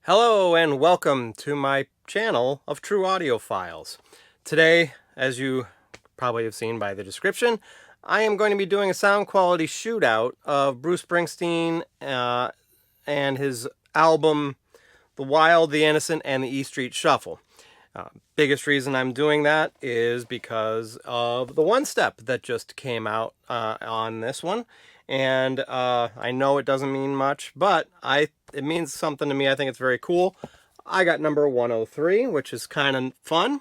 Hello and welcome to my channel of True Audio Files. Today, as you probably have seen by the description, I am going to be doing a sound quality shootout of Bruce Springsteen and his album The Wild, the Innocent, and the E Street Shuffle. Biggest reason I'm doing that is because of the one step that just came out on this one. And I know it doesn't mean much, but it means something to me. I think it's very cool. I got number 103, which is kind of fun.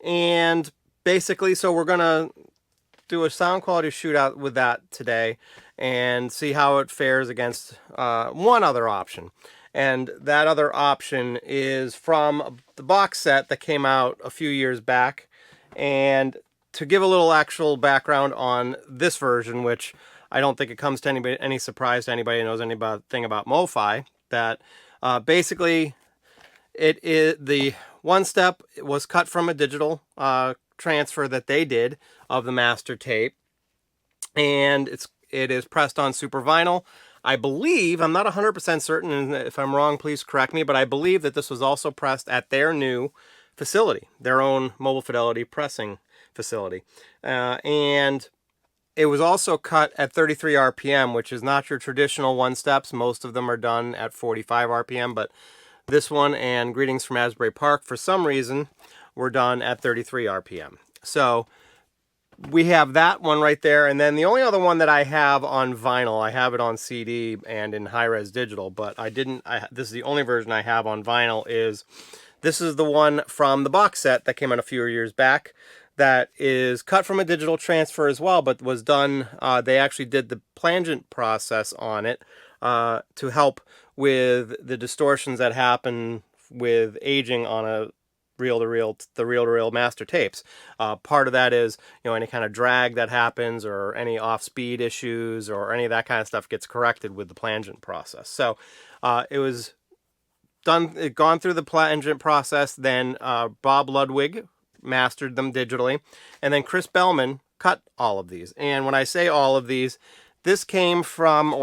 And basically, so we're going to do a sound quality shootout with that today and see how it fares against one other option. And that other option is from the box set that came out a few years back. And to give a little actual background on this version, which I don't think it comes to any surprise to anybody who knows anything about MoFi, that basically it is the one step was cut from a digital transfer that they did of the master tape, and it is pressed on super vinyl. I believe, I'm not 100% certain, and if I'm wrong, please correct me, but I believe that this was also pressed at their new facility, their own Mobile Fidelity pressing facility. And it was also cut at 33 RPM, which is not your traditional one steps. Most of them are done at 45 RPM, but this one and Greetings from Asbury Park, for some reason, were done at 33 RPM. So we have that one right there, and then the only other one that I have on vinyl, I have it on CD and in high-res digital, but this is the only version I have on vinyl, this is the one from the box set that came out a few years back that is cut from a digital transfer as well, but was done, they actually did the plangent process on it to help with the distortions that happen with aging on the reel-to-reel master tapes. Part of that is, any kind of drag that happens or any off-speed issues or any of that kind of stuff gets corrected with the plangent process. So it was gone through the plangent process, then Bob Ludwig mastered them digitally, and then Chris Bellman cut all of these. And when I say all of these, this came from,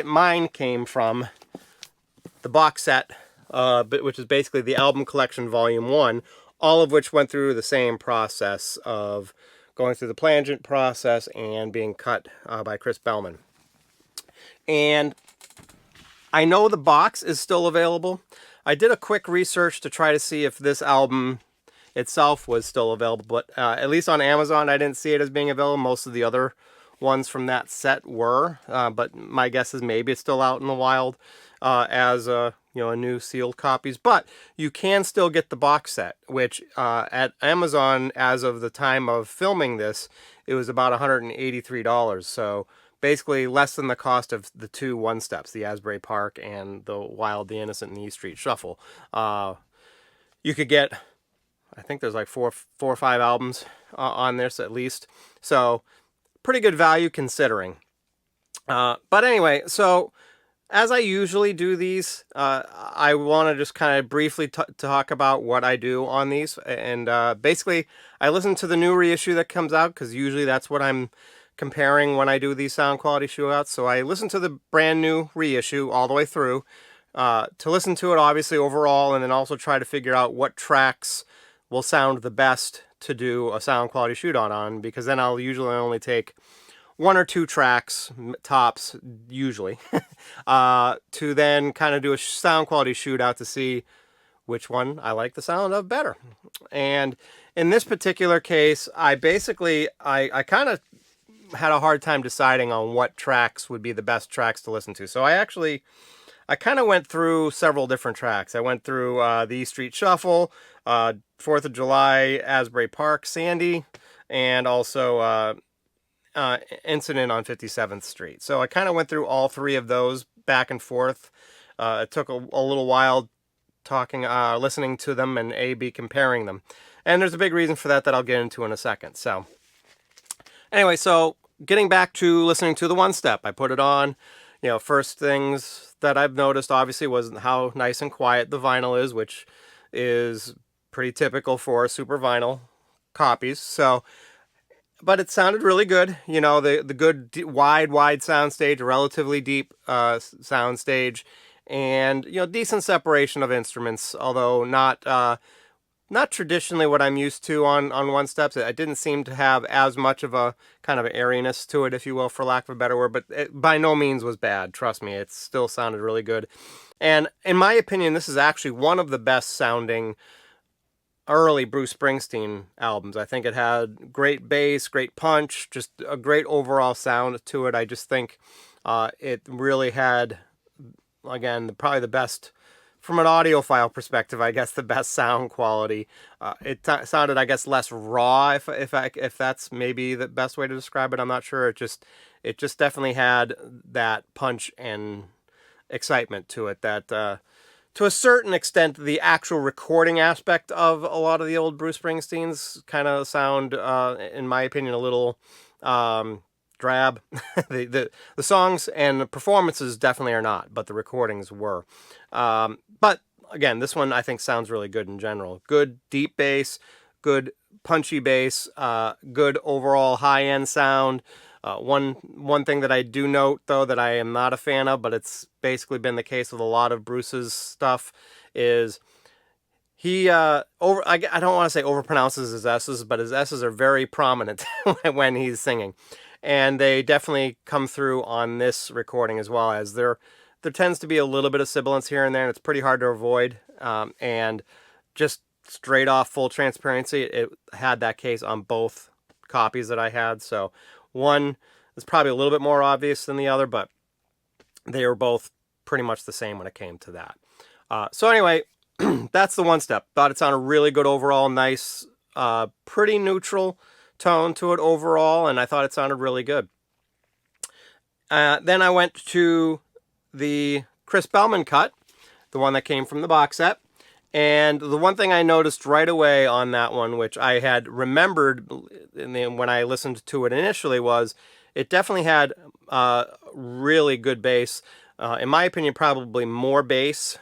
mine came from the box set, which is basically the album collection volume 1, all of which went through the same process of going through the plangent process and being cut by Chris Bellman. And I know the box is still available. I did a quick research to try to see if this album itself was still available, but at least on Amazon I didn't see it as being available. Most of the other ones from that set were, but my guess is maybe it's still out in the wild as a new sealed copies. But you can still get the box set, which at Amazon, as of the time of filming this, it was about $183. So basically less than the cost of the two one steps, the Asbury Park and the Wild, the Innocent, and the E Street Shuffle. You could get, I think there's like four or five albums on this at least. So pretty good value considering. But anyway, so as I usually do these, I want to just kind of briefly talk about what I do on these. And basically, I listen to the new reissue that comes out, because usually that's what I'm comparing when I do these sound quality shootouts. So I listen to the brand new reissue all the way through to listen to it, obviously, overall, and then also try to figure out what tracks will sound the best to do a sound quality shootout on, because then I'll usually only take one or two tracks, tops, usually, to then kind of do a sound quality shootout to see which one I like the sound of better. And in this particular case, I kind of had a hard time deciding on what tracks would be the best tracks to listen to. So I kind of went through several different tracks. I went through the E Street Shuffle, 4th of July, Asbury Park, Sandy, and also Incident on 57th Street. So I kind of went through all three of those back and forth. It took a little while listening to them and A/B comparing them. And there's a big reason for that I'll get into in a second. So anyway, so getting back to listening to the one step, I put it on. First things that I've noticed obviously was how nice and quiet the vinyl is, which is pretty typical for super vinyl copies. So, but it sounded really good. The good wide sound stage, a relatively deep sound stage, and decent separation of instruments, although not traditionally what I'm used to on one steps. It didn't seem to have as much of a kind of airiness to it, if you will, for lack of a better word, but it by no means was bad. Trust me, it still sounded really good. And in my opinion, this is actually one of the best sounding early Bruce Springsteen albums. I think it had great bass, great punch, just a great overall sound to it. I just think it really had, again, probably the best, from an audiophile perspective, I guess the best sound quality. It sounded, I guess, less raw, if that's maybe the best way to describe it. I'm not sure. It just definitely had that punch and excitement to it that to a certain extent the actual recording aspect of a lot of the old Bruce Springsteen's kind of sound, in my opinion, a little drab. the songs and the performances definitely are not, but the recordings were. But again, this one I think sounds really good in general. Good deep bass, good punchy bass, good overall high-end sound. One thing that I do note, though, that I am not a fan of, but it's basically been the case with a lot of Bruce's stuff, is he I don't want to say overpronounces his S's, but his S's are very prominent when he's singing. And they definitely come through on this recording as well, as there tends to be a little bit of sibilance here and there, and it's pretty hard to avoid. And just straight off full transparency, it had that case on both copies that I had. So one is probably a little bit more obvious than the other, but they were both pretty much the same when it came to that. So anyway, that's the one step. Thought it sounded really good overall, nice, pretty neutral tone to it overall, and I thought it sounded really good. Then I went to the Chris Bellman cut, the one that came from the box set. And the one thing I noticed right away on that one, which I had remembered when I listened to it initially, was it definitely had really good bass. In my opinion, probably more bass.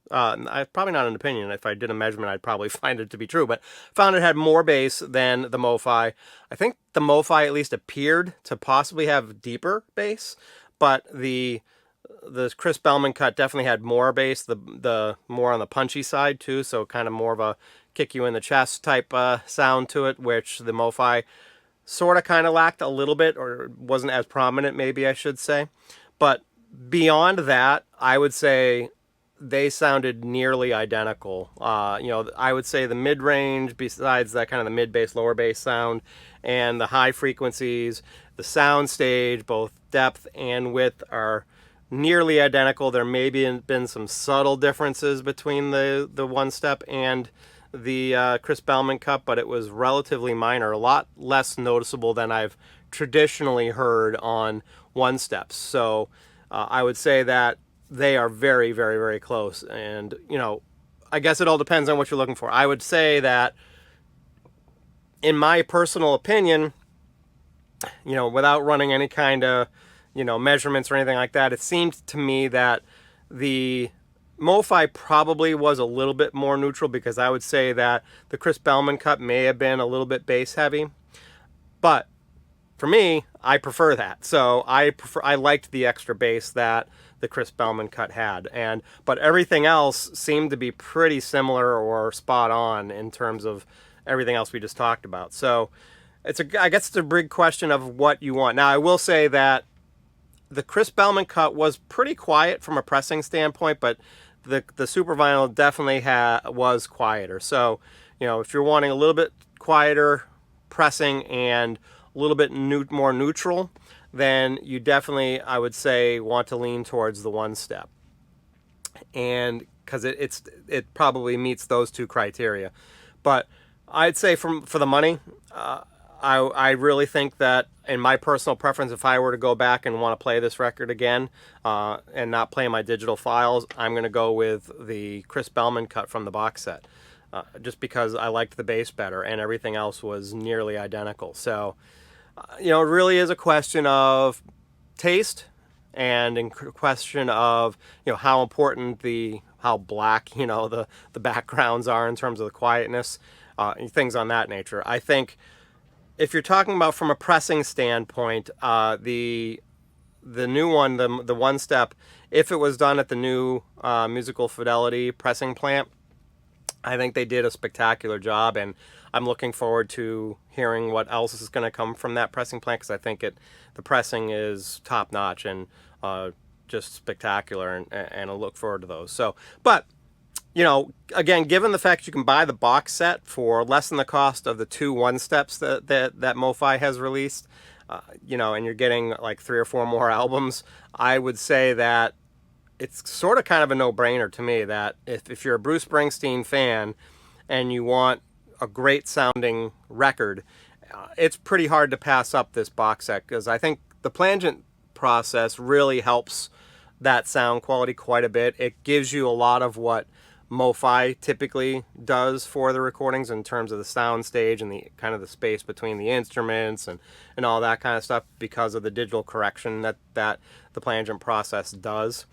Probably not an opinion. If I did a measurement, I'd probably find it to be true. But found it had more bass than the MoFi. I think the MoFi at least appeared to possibly have deeper bass, but the Chris Bellman cut definitely had more bass, the more on the punchy side too, so kind of more of a kick you in the chest type sound to it, which the MoFi sort of kind of lacked a little bit, or wasn't as prominent, maybe I should say. But beyond that, I would say they sounded nearly identical. I would say the mid-range, besides that kind of the mid-bass, lower bass sound, and the high frequencies, the sound stage, both depth and width, are nearly identical. There may been some subtle differences between the one step and the Chris Bellman cut, but it was relatively minor, a lot less noticeable than I've traditionally heard on one steps. So I would say that they are very, very, very close. And I guess it all depends on what you're looking for. I would say that, in my personal opinion, without running any kind of measurements or anything like that, it seemed to me that the MoFi probably was a little bit more neutral, because I would say that the Chris Bellman cut may have been a little bit bass heavy. But for me, I prefer that. So I liked the extra bass that the Chris Bellman cut had. But everything else seemed to be pretty similar or spot on in terms of everything else we just talked about. So I guess it's a big question of what you want. Now, I will say that the Chris Bellman cut was pretty quiet from a pressing standpoint, but the Super Vinyl definitely was quieter. So, if you're wanting a little bit quieter pressing and a little bit more neutral, then you definitely, I would say, want to lean towards the one step. And because it probably meets those two criteria. But I'd say for the money, I really think that, in my personal preference, if I were to go back and want to play this record again and not play my digital files, I'm going to go with the Chris Bellman cut from the box set, just because I liked the bass better and everything else was nearly identical. So, it really is a question of taste, and in question of how important how black the backgrounds are in terms of the quietness, things on that nature. I think, if you're talking about from a pressing standpoint, the new one, the one step, if it was done at the new Musical Fidelity pressing plant, I think they did a spectacular job, and I'm looking forward to hearing what else is going to come from that pressing plant, because I think the pressing is top notch and just spectacular, and I look forward to those. So, but you know, again, given the fact you can buy the box set for less than the cost of the 2 one-steps that MoFi has released, you know, and you're getting like 3 or 4 more albums, I would say that it's sort of kind of a no-brainer to me that if you're a Bruce Springsteen fan and you want a great sounding record, it's pretty hard to pass up this box set, because I think the plangent process really helps that sound quality quite a bit. It gives you a lot of what MoFi typically does for the recordings in terms of the sound stage and the kind of the space between the instruments and all that kind of stuff, because of the digital correction that the plangent process does.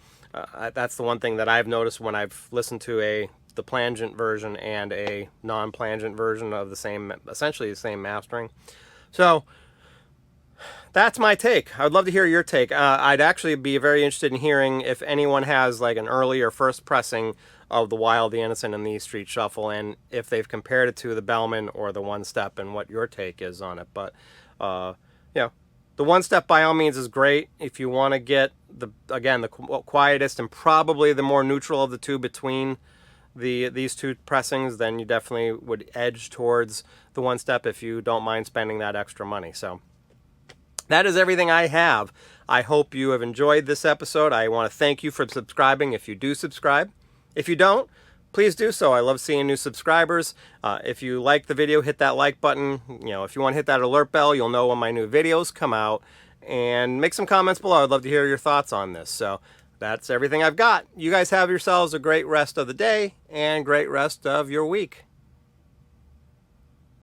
That's the one thing that I've noticed when I've listened to the plangent version and a non-plangent version of essentially the same mastering. So that's my take. I would love to hear your take. I'd actually be very interested in hearing if anyone has like an early or first pressing of the Wild, the Innocent, and the E Street Shuffle, and if they've compared it to the Bellman or the One Step, and what your take is on it. But you know, the One Step by all means is great if you want to get the quietest and probably the more neutral of the two between these 2 pressings. Then you definitely would edge towards the One Step if you don't mind spending that extra money. So that is everything I have. I hope you have enjoyed this episode. I want to thank you for subscribing if you do subscribe. If you don't, please do so. I love seeing new subscribers. If you like the video, hit that like button. You know, if you want to hit that alert bell, you'll know when my new videos come out. And make some comments below. I'd love to hear your thoughts on this. So that's everything I've got. You guys have yourselves a great rest of the day and great rest of your week.